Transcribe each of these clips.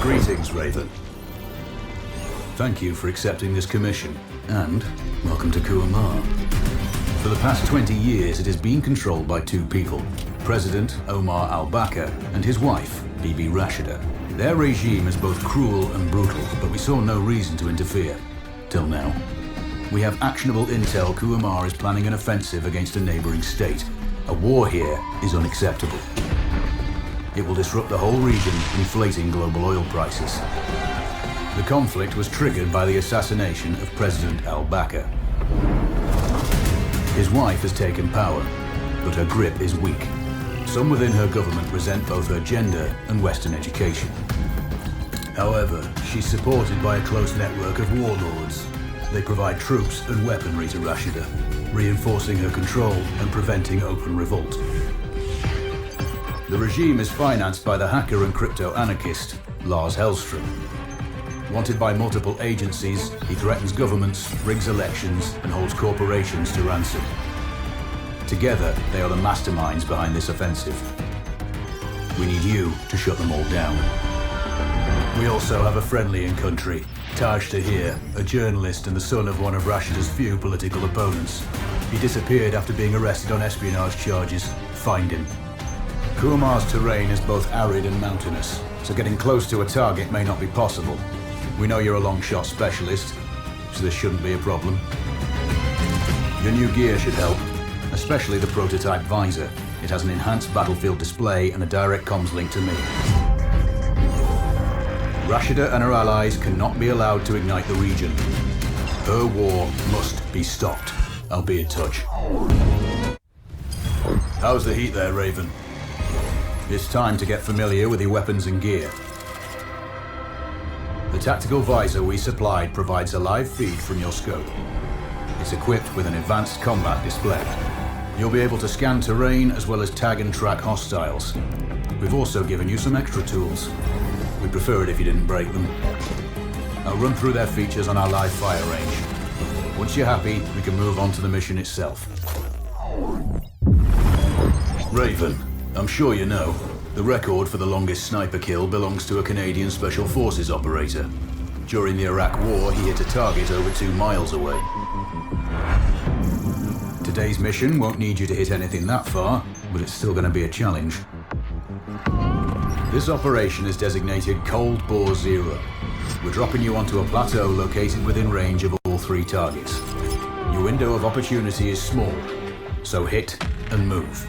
Greetings, Raven. Thank you for accepting this commission, and welcome to Kuamar. For the past 20 years, it has been controlled by two people, President Omar al-Bakr and his wife, Bibi Rashida. Their regime is both cruel and brutal, but we saw no reason to interfere. Till now. We have actionable intel Kuamar is planning an offensive against a neighboring state. A war here is unacceptable. It will disrupt the whole region, inflating global oil prices. The conflict was triggered by the assassination of President al-Bakr. His wife has taken power, but her grip is weak. Some within her government resent both her gender and Western education. However, she's supported by a close network of warlords. They provide troops and weaponry to Rashida, reinforcing her control and preventing open revolt. The regime is financed by the hacker and crypto-anarchist, Lars Hellstrom. Wanted by multiple agencies, he threatens governments, rigs elections, and holds corporations to ransom. Together, they are the masterminds behind this offensive. We need you to shut them all down. We also have a friendly in country, Taj Tahir, a journalist and the son of one of Rashida's few political opponents. He disappeared after being arrested on espionage charges. Find him. Kuamar's terrain is both arid and mountainous, so getting close to a target may not be possible. We know you're a long shot specialist, so this shouldn't be a problem. Your new gear should help, especially the prototype visor. It has an enhanced battlefield display and a direct comms link to me. Rashida and her allies cannot be allowed to ignite the region. Her war must be stopped. I'll be in touch. How's the heat there, Raven? It's time to get familiar with your weapons and gear. The tactical visor we supplied provides a live feed from your scope. It's equipped with an advanced combat display. You'll be able to scan terrain as well as tag and track hostiles. We've also given you some extra tools. We'd prefer it if you didn't break them. I'll run through their features on our live fire range. Once you're happy, we can move on to the mission itself. Raven, I'm sure you know, the record for the longest sniper kill belongs to a Canadian Special Forces operator. During the Iraq War, he hit a target over 2 miles away. Today's mission won't need you to hit anything that far, but it's still going to be a challenge. This operation is designated Cold Bore Zero. We're dropping you onto a plateau located within range of all 3 targets. Your window of opportunity is small, so hit and move.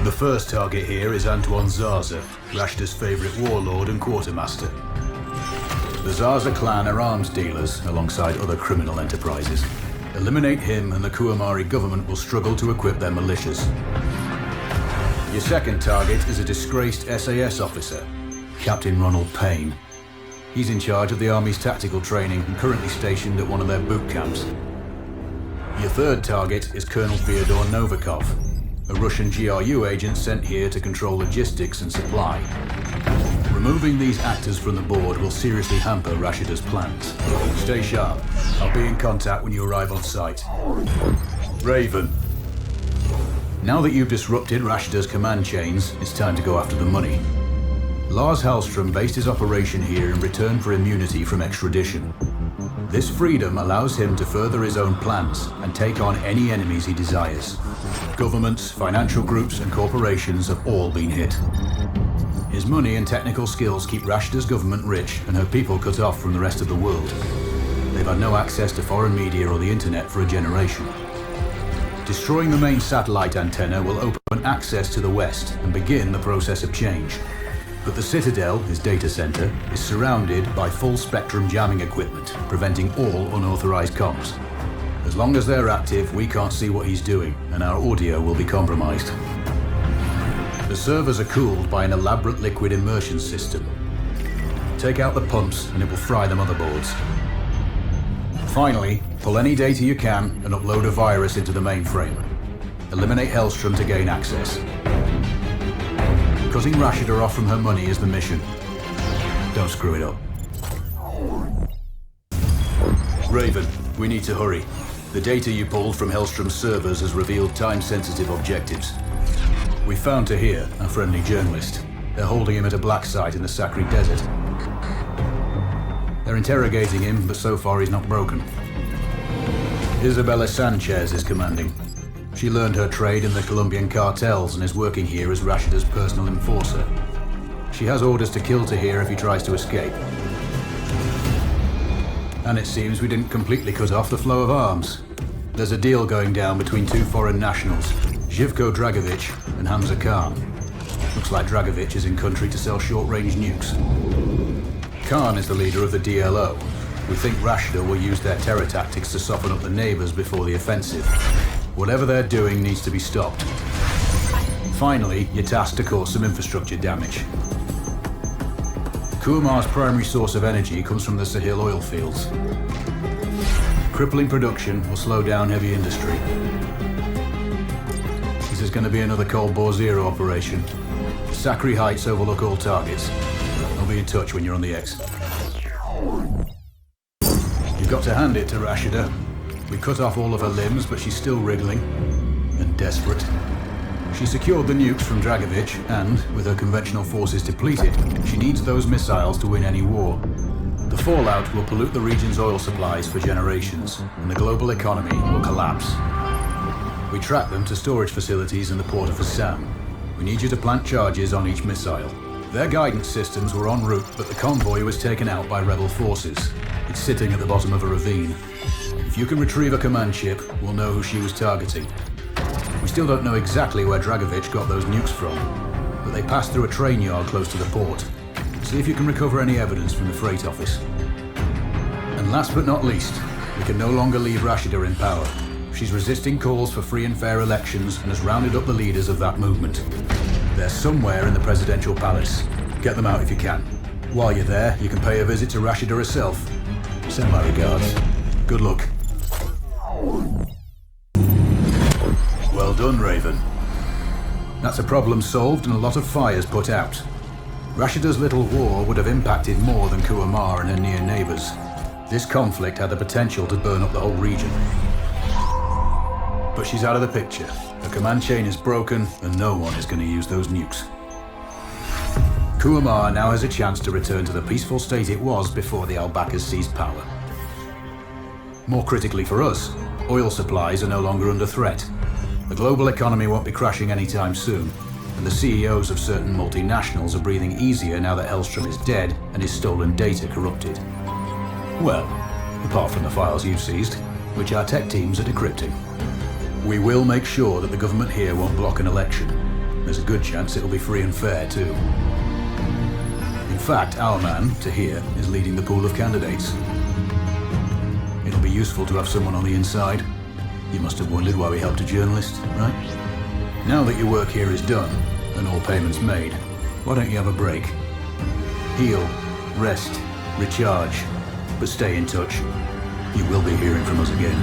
The first target here is Antoine Zaza, Rashida's favorite warlord and quartermaster. The Zaza clan are arms dealers alongside other criminal enterprises. Eliminate him and the Kuamari government will struggle to equip their militias. Your second target is a disgraced SAS officer, Captain Ronald Payne. He's in charge of the Army's tactical training and currently stationed at one of their boot camps. Your third target is Colonel Fyodor Novikov, a Russian GRU agent sent here to control logistics and supply. Removing these actors from the board will seriously hamper Rashida's plans. Stay sharp. I'll be in contact when you arrive on site. Raven. Now that you've disrupted Rashida's command chains, it's time to go after the money. Lars Hellstrom based his operation here in return for immunity from extradition. This freedom allows him to further his own plans and take on any enemies he desires. Governments, financial groups, and corporations have all been hit. His money and technical skills keep Rashida's government rich and her people cut off from the rest of the world. They've had no access to foreign media or the internet for a generation. Destroying the main satellite antenna will open access to the West and begin the process of change. But the Citadel, his data center, is surrounded by full-spectrum jamming equipment, preventing all unauthorized comms. As long as they're active, we can't see what he's doing, and our audio will be compromised. The servers are cooled by an elaborate liquid immersion system. Take out the pumps, and it will fry the motherboards. Finally, pull any data you can and upload a virus into the mainframe. Eliminate Hellstrom to gain access. Cutting Rashida off from her money is the mission. Don't screw it up. Raven, we need to hurry. The data you pulled from Hellstrom's servers has revealed time-sensitive objectives. We found Tahir, a friendly journalist. They're holding him at a black site in the Sakri Desert. They're interrogating him, but so far he's not broken. Isabella Sanchez is commanding. She learned her trade in the Colombian cartels and is working here as Rashida's personal enforcer. She has orders to kill Tahir if he tries to escape. And it seems we didn't completely cut off the flow of arms. There's a deal going down between two foreign nationals, Živko Dragovic and Hamza Khan. Looks like Dragovic is in country to sell short-range nukes. Khan is the leader of the DLO. We think Rashida will use their terror tactics to soften up the neighbors before the offensive. Whatever they're doing needs to be stopped. Finally, you're tasked to cause some infrastructure damage. Kuamar's primary source of energy comes from the Sahil oil fields. Crippling production will slow down heavy industry. This is going to be another Cold Bore Zero operation. Sakri Heights overlook all targets. I'll be in touch when you're on the X. You've got to hand it to Rashida. We cut off all of her limbs, but she's still wriggling and desperate. She secured the nukes from Dragovic, and, with her conventional forces depleted, she needs those missiles to win any war. The fallout will pollute the region's oil supplies for generations, and the global economy will collapse. We track them to storage facilities in the port of Assam. We need you to plant charges on each missile. Their guidance systems were en route, but the convoy was taken out by rebel forces. It's sitting at the bottom of a ravine. If you can retrieve a command ship, we'll know who she was targeting. We still don't know exactly where Dragovic got those nukes from, but they passed through a train yard close to the port. See if you can recover any evidence from the freight office. And last but not least, we can no longer leave Rashida in power. She's resisting calls for free and fair elections and has rounded up the leaders of that movement. They're somewhere in the presidential palace. Get them out if you can. While you're there, you can pay a visit to Rashida herself. Send my regards. Good luck. Well done, Raven. That's a problem solved and a lot of fires put out. Rashida's little war would have impacted more than Kuamar and her near neighbors. This conflict had the potential to burn up the whole region. But she's out of the picture. The command chain is broken and no one is going to use those nukes. Kuamar now has a chance to return to the peaceful state it was before the Al-Bakas seized power. More critically for us, oil supplies are no longer under threat. The global economy won't be crashing anytime soon, and the CEOs of certain multinationals are breathing easier now that Hellstrom is dead and his stolen data corrupted. Well, apart from the files you've seized, which our tech teams are decrypting. We will make sure that the government here won't block an election. There's a good chance it'll be free and fair, too. In fact, our man, Tahir, is leading the pool of candidates. It'll be useful to have someone on the inside. You must have wondered why we helped a journalist, right? Now that your work here is done, and all payments made, why don't you have a break? Heal, rest, recharge, but stay in touch. You will be hearing from us again.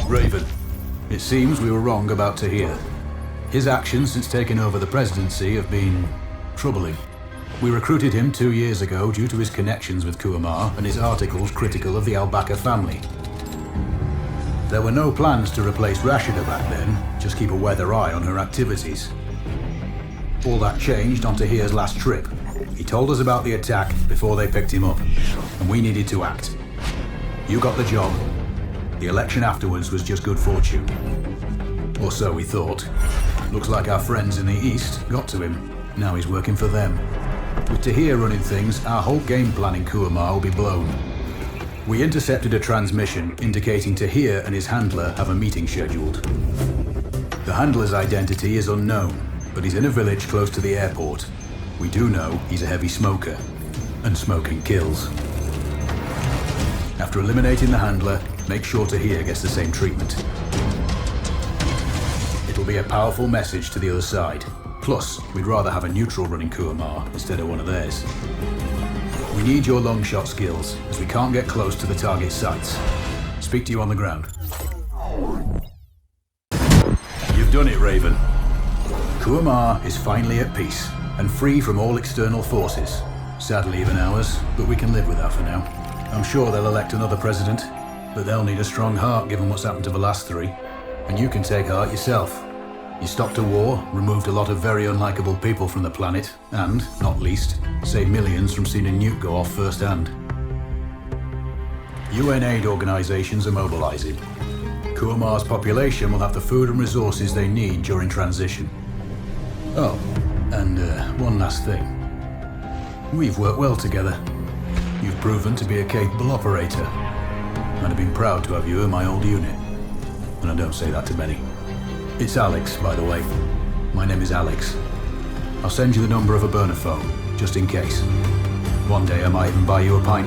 Raven, it seems we were wrong about Tahir. His actions since taking over the presidency have been troubling. We recruited him 2 years ago due to his connections with Kuamar and his articles critical of the Al-Baka family. There were no plans to replace Rashida back then, just keep a weather eye on her activities. All that changed on Tahir's last trip. He told us about the attack before they picked him up, and we needed to act. You got the job. The election afterwards was just good fortune. Or so we thought. Looks like our friends in the East got to him. Now he's working for them. With Tahir running things, our whole game plan in Kuamar will be blown. We intercepted a transmission indicating Tahir and his handler have a meeting scheduled. The handler's identity is unknown, but he's in a village close to the airport. We do know he's a heavy smoker, and smoking kills. After eliminating the handler, make sure Tahir gets the same treatment. It'll be a powerful message to the other side. Plus, we'd rather have a neutral running Kuamar instead of one of theirs. We need your long shot skills, as we can't get close to the target sites. Speak to you on the ground. You've done it, Raven. Kuamar is finally at peace, and free from all external forces. Sadly even ours, but we can live with that for now. I'm sure they'll elect another president, but they'll need a strong heart given what's happened to the last three. And you can take heart yourself. You stopped a war, removed a lot of very unlikable people from the planet, and, not least, saved millions from seeing a nuke go off firsthand. UN aid organizations are mobilizing. Kuamar's population will have the food and resources they need during transition. Oh, and one last thing. We've worked well together. You've proven to be a capable operator. I'd have been proud to have you in my old unit. And I don't say that to many. It's Alex, by the way. My name is Alex. I'll send you the number of a burner phone, just in case. One day I might even buy you a pint.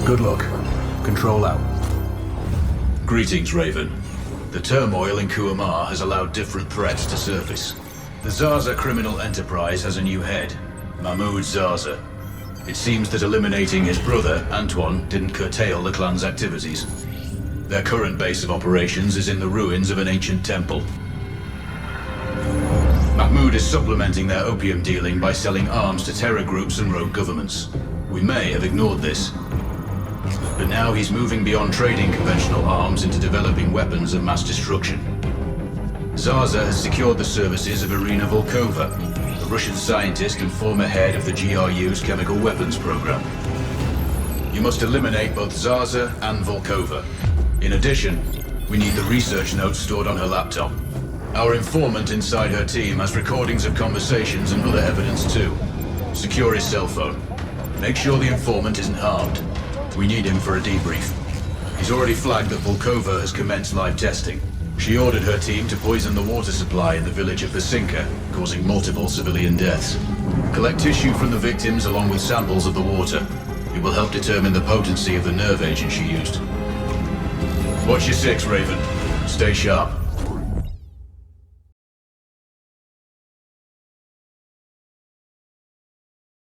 Good luck. Control out. Greetings, Raven. The turmoil in Kuamar has allowed different threats to surface. The Zaza criminal enterprise has a new head, Mahmoud Zaza. It seems that eliminating his brother, Antoine, didn't curtail the clan's activities. Their current base of operations is in the ruins of an ancient temple. Mahmoud is supplementing their opium dealing by selling arms to terror groups and rogue governments. We may have ignored this. But now he's moving beyond trading conventional arms into developing weapons of mass destruction. Zaza has secured the services of Irina Volkova, a Russian scientist and former head of the GRU's chemical weapons program. You must eliminate both Zaza and Volkova. In addition, we need the research notes stored on her laptop. Our informant inside her team has recordings of conversations and other evidence too. Secure his cell phone. Make sure the informant isn't harmed. We need him for a debrief. He's already flagged that Volkova has commenced live testing. She ordered her team to poison the water supply in the village of Vasinka, causing multiple civilian deaths. Collect tissue from the victims along with samples of the water. It will help determine the potency of the nerve agent she used. Watch your six, Raven. Stay sharp.